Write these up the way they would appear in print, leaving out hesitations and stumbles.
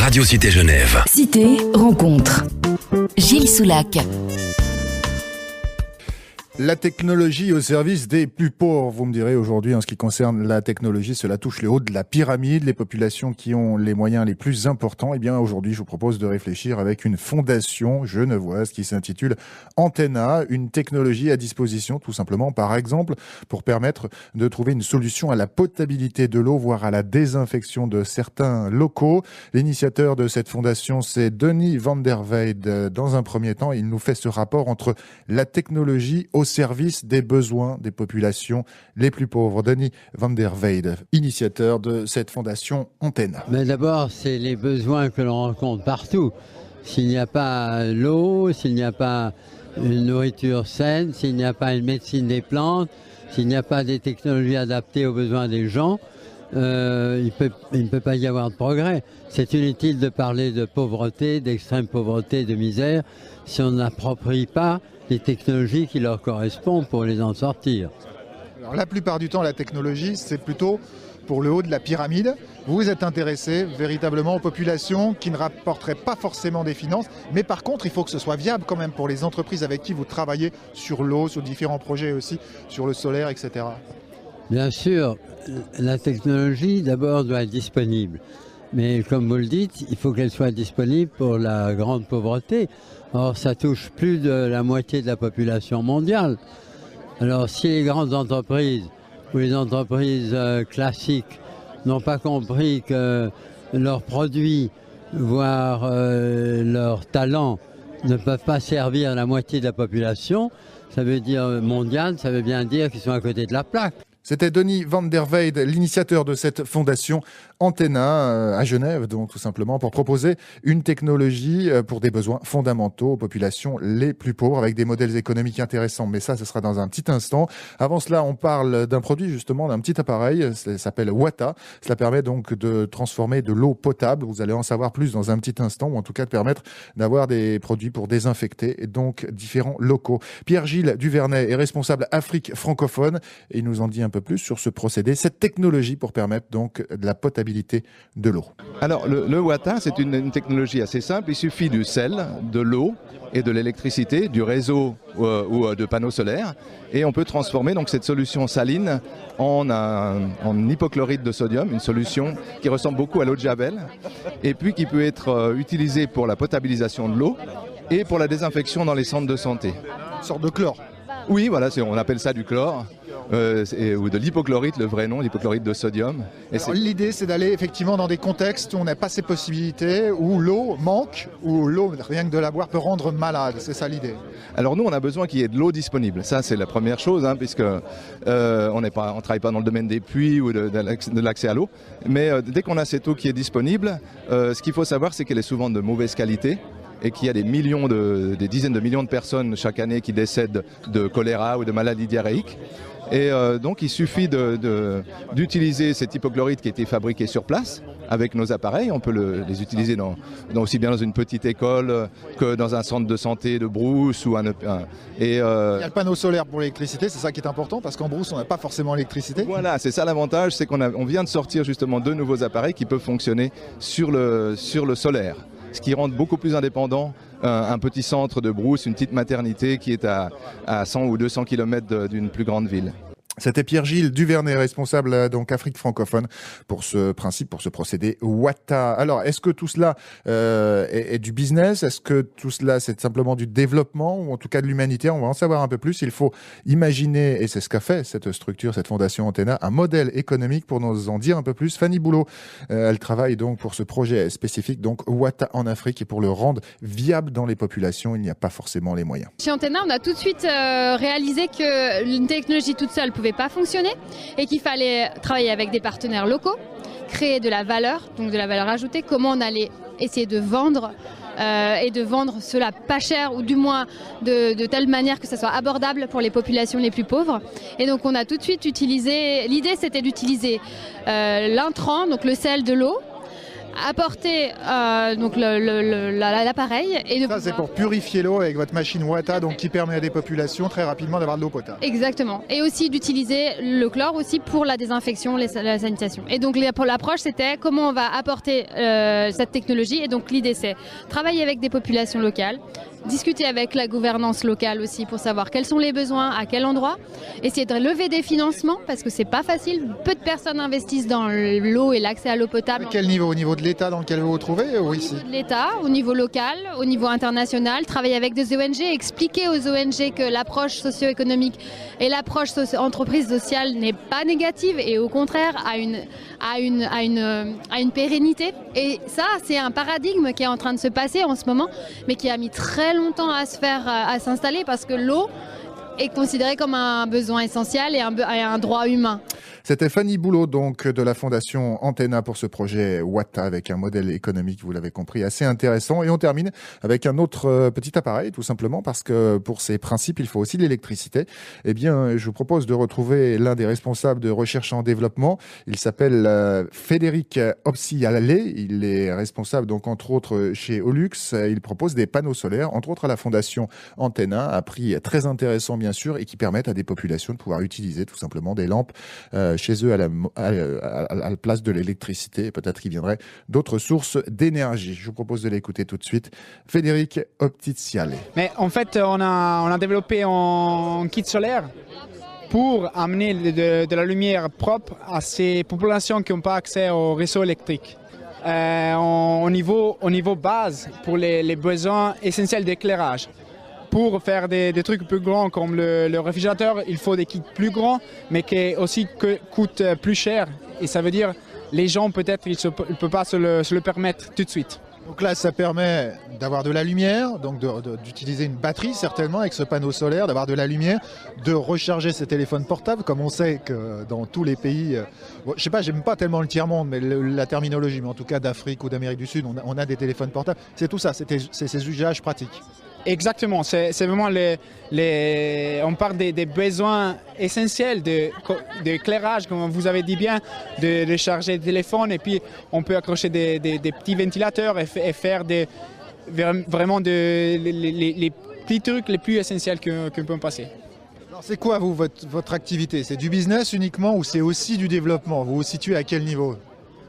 Radio Cité Genève. Cité rencontre. Gilles Soulac. La technologie au service des plus pauvres, vous me direz aujourd'hui en ce qui concerne la technologie, cela touche le haut de la pyramide, les populations qui ont les moyens les plus importants. Eh bien aujourd'hui, je vous propose de réfléchir avec une fondation genevoise qui s'intitule Antenna, une technologie à disposition tout simplement, par exemple, pour permettre de trouver une solution à la potabilité de l'eau, voire à la désinfection de certains locaux. L'initiateur de cette fondation, c'est Denis van der Weyde. Dans un premier temps, il nous fait ce rapport entre la technologie au service des besoins des populations les plus pauvres. Denis van der Weyde, initiateur de cette fondation Antenna. Mais d'abord, c'est les besoins que l'on rencontre partout. S'il n'y a pas l'eau, s'il n'y a pas une nourriture saine, s'il n'y a pas une médecine des plantes, s'il n'y a pas des technologies adaptées aux besoins des gens, il ne peut pas y avoir de progrès. C'est inutile de parler de pauvreté, d'extrême pauvreté, de misère, si on n'approprie pas les technologies qui leur correspondent pour les en sortir. Alors, la plupart du temps, la technologie, c'est plutôt pour le haut de la pyramide. Vous vous êtes intéressé véritablement aux populations qui ne rapporteraient pas forcément des finances, mais par contre, il faut que ce soit viable quand même pour les entreprises avec qui vous travaillez sur l'eau, sur différents projets aussi, sur le solaire, etc. Bien sûr, la technologie d'abord doit être disponible. Mais comme vous le dites, il faut qu'elle soit disponible pour la grande pauvreté. Or, ça touche plus de la moitié de la population mondiale. Alors, si les grandes entreprises ou les entreprises classiques n'ont pas compris que leurs produits, voire leurs talents, ne peuvent pas servir la moitié de la population, ça veut dire mondial, ça veut bien dire qu'ils sont à côté de la plaque. C'était Denis van der Weyde, l'initiateur de cette fondation Antenna à Genève, donc tout simplement pour proposer une technologie pour des besoins fondamentaux aux populations les plus pauvres avec des modèles économiques intéressants. Mais ça, ce sera dans un petit instant. Avant cela, on parle d'un produit justement, d'un petit appareil, ça s'appelle Wata. Cela permet donc de transformer de l'eau potable. Vous allez en savoir plus dans un petit instant, ou en tout cas de permettre d'avoir des produits pour désinfecter et donc différents locaux. Pierre-Gilles Duvernay est responsable Afrique francophone et il nous en dit un peu plus sur ce procédé, cette technologie pour permettre donc de la potabilité de l'eau. Alors le Wata, c'est une technologie assez simple. Il suffit du sel, de l'eau et de l'électricité, du réseau ou de panneaux solaires, et on peut transformer donc cette solution saline en hypochlorite de sodium, une solution qui ressemble beaucoup à l'eau de Javel, et puis qui peut être utilisée pour la potabilisation de l'eau et pour la désinfection dans les centres de santé. Une sorte de chlore. Oui, voilà, on appelle ça du chlore. Ou de l'hypochlorite, le vrai nom, l'hypochlorite de sodium. L'idée, c'est d'aller effectivement dans des contextes où on n'a pas ces possibilités, où l'eau manque, où l'eau, rien que de la boire, peut rendre malade. C'est ça l'idée. Alors nous, on a besoin qu'il y ait de l'eau disponible. Ça, c'est la première chose, puisque on ne travaille pas dans le domaine des puits ou de l'accès à l'eau. Mais dès qu'on a cette eau qui est disponible, ce qu'il faut savoir, c'est qu'elle est souvent de mauvaise qualité, et qu'il y a des dizaines de millions de personnes chaque année qui décèdent de choléra ou de maladies diarrhéiques. Et donc il suffit d'utiliser cette hypochlorite qui a été fabriquée sur place avec nos appareils. On peut les utiliser aussi bien dans une petite école que dans un centre de santé de brousse. Il y a le panneau solaire pour l'électricité, c'est ça qui est important, parce qu'en brousse on n'a pas forcément l'électricité. Voilà, c'est ça l'avantage, c'est qu'on vient de sortir justement 2 nouveaux appareils qui peuvent fonctionner sur le solaire. Ce qui rend beaucoup plus indépendant un petit centre de brousse, une petite maternité qui est à 100 ou 200 km d'une plus grande ville. C'était Pierre-Gilles Duvernay, responsable donc Afrique francophone pour ce principe, pour ce procédé Wata. Alors, est-ce que tout cela est du business? Est-ce que tout cela c'est simplement du développement ou en tout cas de l'humanité? On va en savoir un peu plus. Il faut imaginer, et c'est ce qu'a fait cette structure, cette fondation Antenna, un modèle économique pour nous en dire un peu plus. Fanny Boulot, elle travaille donc pour ce projet spécifique, donc Wata en Afrique, et pour le rendre viable dans les populations, il n'y a pas forcément les moyens. Chez Antenna, on a tout de suite réalisé qu'une technologie toute seule pouvait pas fonctionner et qu'il fallait travailler avec des partenaires locaux, créer de la valeur, donc de la valeur ajoutée, comment on allait essayer de vendre et de vendre cela pas cher ou du moins de telle manière que ça soit abordable pour les populations les plus pauvres. Et donc on a tout de suite utilisé, l'idée c'était d'utiliser l'intrant, donc le sel de l'eau, apporter donc l'appareil et de Ça, c'est pour purifier l'eau avec votre machine Wata, donc qui permet à des populations très rapidement d'avoir de l'eau potable. Exactement. Et aussi d'utiliser le chlore aussi pour la désinfection, la sanitation. Et donc pour l'approche, c'était comment on va apporter cette technologie. Et donc l'idée, c'est travailler avec des populations locales, discuter avec la gouvernance locale aussi pour savoir quels sont les besoins, à quel endroit, essayer de lever des financements parce que c'est pas facile. Peu de personnes investissent dans l'eau et l'accès à l'eau potable. À quel niveau? Au niveau de l'État dans lequel vous vous trouvez ou ici? L'État, au niveau local, au niveau international, travailler avec des ONG, expliquer aux ONG que l'approche socio-économique et l'approche entreprise sociale n'est pas négative et au contraire a une pérennité. Et ça, c'est un paradigme qui est en train de se passer en ce moment, mais qui a mis très longtemps à s'installer parce que l'eau est considérée comme un besoin essentiel et un droit humain. C'était Fanny Boulot, donc, de la Fondation Antenna pour ce projet Wata avec un modèle économique, vous l'avez compris, assez intéressant. Et on termine avec un autre petit appareil, tout simplement, parce que pour ces principes, il faut aussi de l'électricité. Eh bien, je vous propose de retrouver l'un des responsables de recherche en développement. Il s'appelle Frédéric Opsiale. Il est responsable, donc, entre autres, chez Olux. Il propose des panneaux solaires, entre autres à la Fondation Antenna, à prix très intéressant, bien sûr, et qui permettent à des populations de pouvoir utiliser, tout simplement, des lampes chez eux à la place de l'électricité. Peut-être qu'il viendrait d'autres sources d'énergie. Je vous propose de l'écouter tout de suite. Frédéric Opsiale. Mais en fait, on a développé un kit solaire pour amener de la lumière propre à ces populations qui n'ont pas accès au réseau électrique. Au niveau base, pour les besoins essentiels d'éclairage. Pour faire des trucs plus grands comme le réfrigérateur, il faut des kits plus grands, mais qui aussi coûtent plus cher. Et ça veut dire les gens, peut-être, ils ne peuvent pas se le permettre tout de suite. Donc là, ça permet d'avoir de la lumière, donc d'utiliser une batterie certainement avec ce panneau solaire, d'avoir de la lumière, de recharger ses téléphones portables, comme on sait que dans tous les pays, je sais pas, j'aime pas tellement le tiers-monde, mais la terminologie, mais en tout cas d'Afrique ou d'Amérique du Sud, on a des téléphones portables. C'est tout ça, c'est ces usages pratiques. Exactement, c'est vraiment on parle des besoins essentiels d'éclairage, comme vous avez dit bien, de charger le téléphone et puis on peut accrocher des petits ventilateurs et faire vraiment les petits trucs les plus essentiels que peut passer. Alors c'est quoi votre activité? C'est du business uniquement ou c'est aussi du développement? Vous vous situez à quel niveau?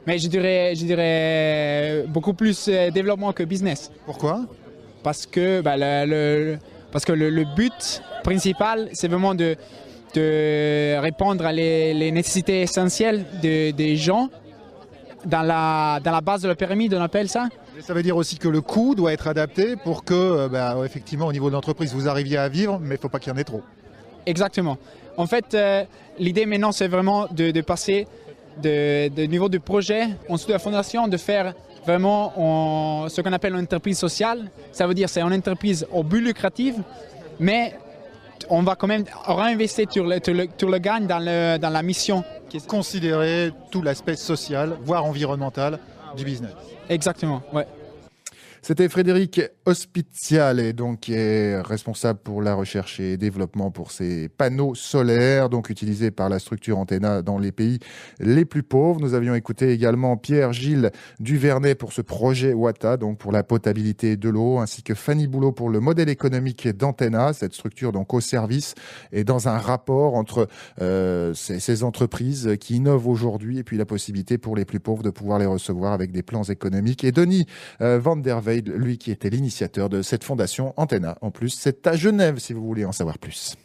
Mais je dirais beaucoup plus développement que business. Pourquoi? Parce que le but principal, c'est vraiment de répondre à les nécessités essentielles des gens dans la base de la pyramide, on appelle ça. Ça veut dire aussi que le coût doit être adapté pour que, effectivement, au niveau de l'entreprise, vous arriviez à vivre, mais il ne faut pas qu'il y en ait trop. Exactement. En fait, l'idée maintenant, c'est vraiment de passer de niveau du projet, ensuite de la fondation, de faire vraiment ce qu'on appelle une entreprise sociale. Ça veut dire que c'est une entreprise au but lucratif, mais on va quand même réinvestir sur le gain dans la mission. Considérer tout l'aspect social, voire environnemental du business. Exactement, ouais. C'était Frédéric Opsiale, donc qui est responsable pour la recherche et développement pour ces panneaux solaires, donc utilisés par la structure Antenna dans les pays les plus pauvres. Nous avions écouté également Pierre-Gilles Duvernay pour ce projet Wata, donc pour la potabilité de l'eau, ainsi que Fanny Boulot pour le modèle économique d'Antenna, cette structure donc au service et dans un rapport entre ces entreprises qui innovent aujourd'hui et puis la possibilité pour les plus pauvres de pouvoir les recevoir avec des plans économiques. Et Denis Van der Velde, lui qui était l'initiateur de cette fondation Antenna. En plus, c'est à Genève si vous voulez en savoir plus.